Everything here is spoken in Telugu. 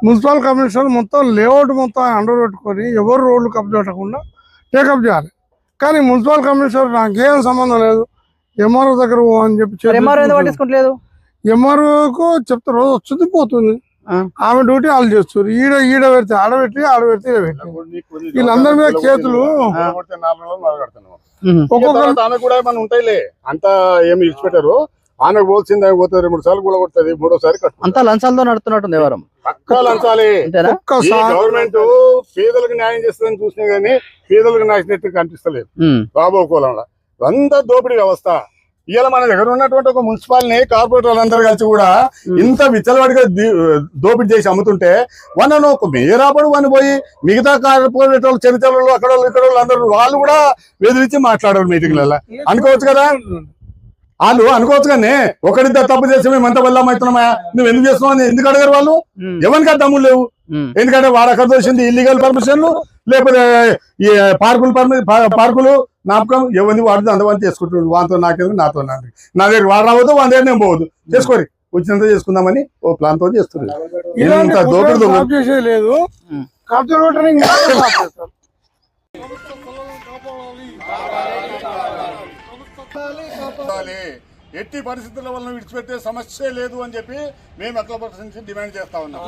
మున్సిపల్ కమిషనర్ మొత్తం లేఅవుట్ మొత్తం అండర్ పెట్టుకొని ఎవరు రోడ్లు కబ్జా పెట్టకుండా టేకప్ చేయాలి. కానీ మున్సిపల్ కమిషనర్ నాకేం సంబంధం లేదు, ఎంఆర్ఓ దగ్గర అని చెప్పి ఎంఆర్ఓకు చెప్తే రోజు వచ్చింది పోతుంది. ఆమె డ్యూటీ వాళ్ళు చేస్తారు. ఈడ పెడితే ఆడబెట్టి ఆడబెడితే ఈడ పెట్టి వీళ్ళందరి మీద కేసులు ఆమె కూడా ఏమైనా ఉంటాయిలే, అంతా ఏమి ఇచ్చిపెట్టారు. ఆమెకు పోల్సింది ఆమె పోతుంది, 2-3 సార్లు కూడా కొడుతుంది, 3వ సారి అంతా లంచాలతో నడుతున్నట్టుంది వ్యవహారం. పక్కా లంచాలి. గవర్నమెంట్ పేదలకు న్యాయం చేస్తుందని చూసినా గానీ పేదలకు న్యాయం కనిపిస్తలేదు. బాబోకోలంలో అంతా దోపిడీ వ్యవస్థ. ఇవాళ మన దగ్గర ఉన్నటువంటి ఒక మున్సిపాలిటీ కార్పొరేటర్లు అందరూ కలిసి కూడా ఇంత విచ్చలవాడిగా దోపిడీ చేసి అమ్ముతుంటే వాళ్ళను ఒక మేయరాబడు అని పోయి మిగతా కార్పొరేటర్లు చరిత్రలు అక్కడ ఇక్కడ అందరూ వాళ్ళు కూడా ఎదిరించి మాట్లాడారు మీటింగ్లలో. అనుకోవచ్చు కదా, వాళ్ళు అనుకోవచ్చు కానీ ఒకరిద్దరు తప్పు చేసి మేము ఎంత బల్లం అవుతున్నామా, నువ్వు ఎందుకు చేస్తున్నావు అని ఎందుకు అడగారు వాళ్ళు? ఎవరికి దమ్ములు లేవు. ఎందుకంటే వాడు అక్కడ దోషింది ఇల్లీగల్ పర్మిషన్లు, లేకపోతే ఈ పార్కులు నాపకం ఎవరిని వాడితే అంతమంది చేసుకుంటున్నాడు. వాంతో నాకేందుకు నాతో నా దగ్గర వాడు రావద్దు, వాడి దగ్గర నేను పోవద్దు, చేసుకోరి వచ్చినంత చేసుకుందామని ఓ ప్లాన్ తో చేస్తున్నారు. ఇంత దోపిడీ లేదు. ఎట్టి పరిస్థితుల వల్ల విడిచిపెట్టే సమస్య లేదు అని చెప్పి మేము అఖిల పక్షం నుంచి డిమాండ్ చేస్తా ఉన్నాం.